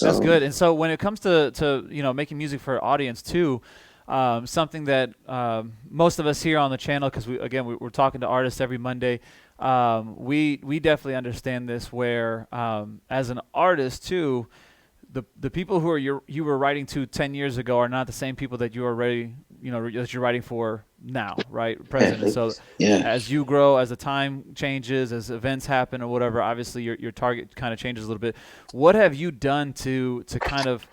That's So good. And so when it comes to making music for audience too, something that most of us here on the channel, because we're talking to artists every Monday, we definitely understand this. Where as an artist too, the people who you were writing to 10 years ago are not the same people that you are ready, that you're writing for now, right? Present. And exactly. so Yeah. as you grow, as the time changes, as events happen or whatever, obviously your target kind of changes a little bit. What have you done to kind of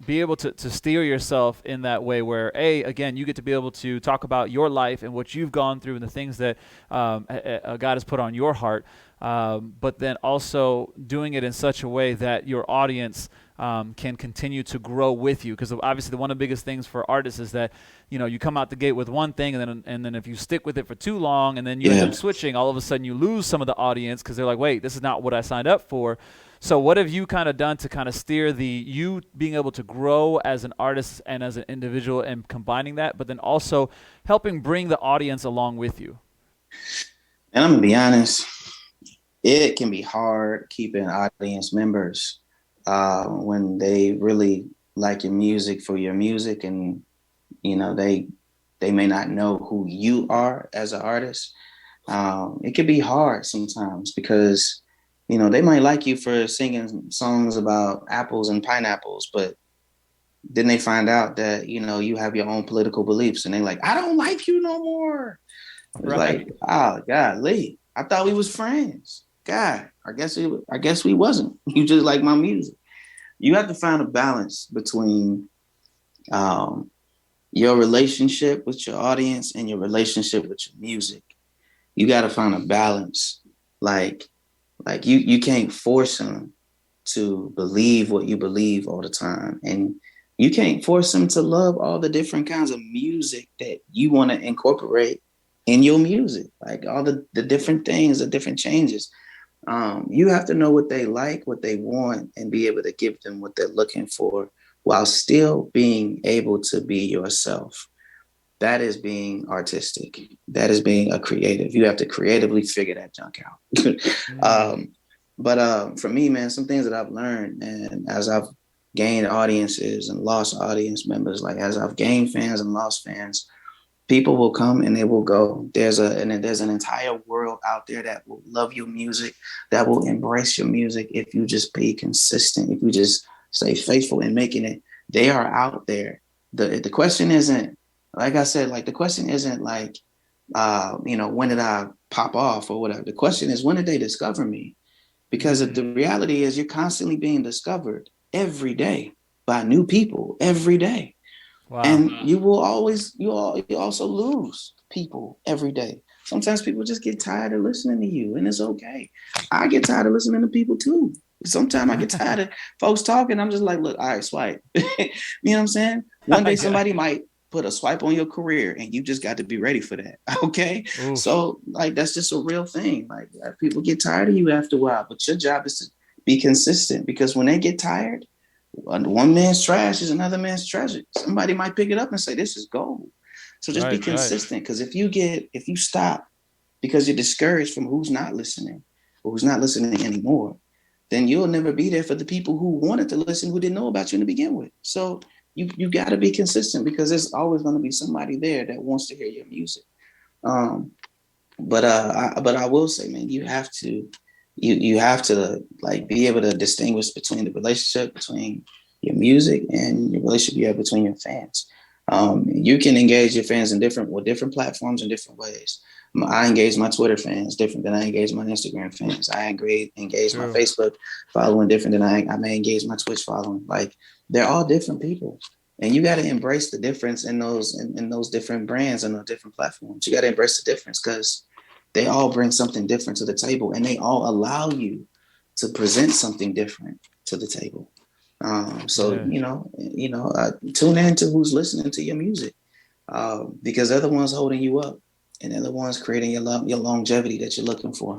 be able to steer yourself in that way where, again, you get to be able to talk about your life and what you've gone through and the things that God has put on your heart, but then also doing it in such a way that your audience can continue to grow with you? Because obviously, one of the biggest things for artists is that you come out the gate with one thing, and then if you stick with it for too long, and then you end Yeah. up switching, all of a sudden you lose some of the audience because they're like, wait, this is not what I signed up for. So what have you kind of done to kind of steer you being able to grow as an artist and as an individual and combining that, but then also helping bring the audience along with you? And I'm gonna be honest, it can be hard keeping audience members when they really like your music for your music, and they may not know who you are as an artist. It can be hard sometimes because they might like you for singing songs about apples and pineapples, but then they find out that you have your own political beliefs, and they're like, I don't like you no more. It's like, Right. oh God, Lee, I thought we was friends. God, I guess we wasn't. You just like my music. You have to find a balance between um, your relationship with your audience and your relationship with your music. You got to find a balance. Like, you can't force them to believe what you believe all the time, and you can't force them to love all the different kinds of music that you want to incorporate in your music, like all the different things, the different changes. You have to know what they like, what they want, and be able to give them what they're looking for while still being able to be yourself. That is being artistic. That is being a creative. You have to creatively figure that junk out. Mm. But for me, man, some things that I've learned, and as I've gained audiences and lost audience members, like as I've gained fans and lost fans, people will come and they will go. There's an entire world out there that will love your music, that will embrace your music if you just be consistent, if you just stay faithful in making it. They are out there. The question isn't, like I said, like the question isn't like when did I pop off or whatever. The question is, when did they discover me? Because Mm. the reality is you're constantly being discovered every day by new people every day, Wow. and you also lose people every day. Sometimes people just get tired of listening to you, and it's okay. I get tired of listening to people too. Sometimes I get tired of folks talking. I'm just like, look, all right, swipe. You know what I'm saying? One day Yeah. somebody might put a swipe on your career, and you just got to be ready for that. Okay, Oof. so like that's just a real thing. Like people get tired of you after a while, but your job is to be consistent, because when they get tired, one man's trash is another man's treasure. Somebody might pick it up and say, this is gold. So just be Right. Right. consistent. Because if you stop because you're discouraged from who's not listening or who's not listening anymore, then you'll never be there for the people who wanted to listen, who didn't know about you to begin with. So you got to be consistent, because there's always going to be somebody there that wants to hear your music. Um, but I will say, man, you have to like be able to distinguish between the relationship between your music and your relationship you have between your fans. You can engage your fans in different platforms in different ways. I engage my Twitter fans different than I engage my Instagram fans. Engage my True. Facebook following different than I may engage my Twitch following. Like, they're all different people, and you got to embrace the difference in those different brands and those different platforms. You got to embrace the difference, because they all bring something different to the table, and they all allow you to present something different to the table. So Yeah. tune in to who's listening to your music, because they're the ones holding you up, and they're the ones creating your longevity that you're looking for.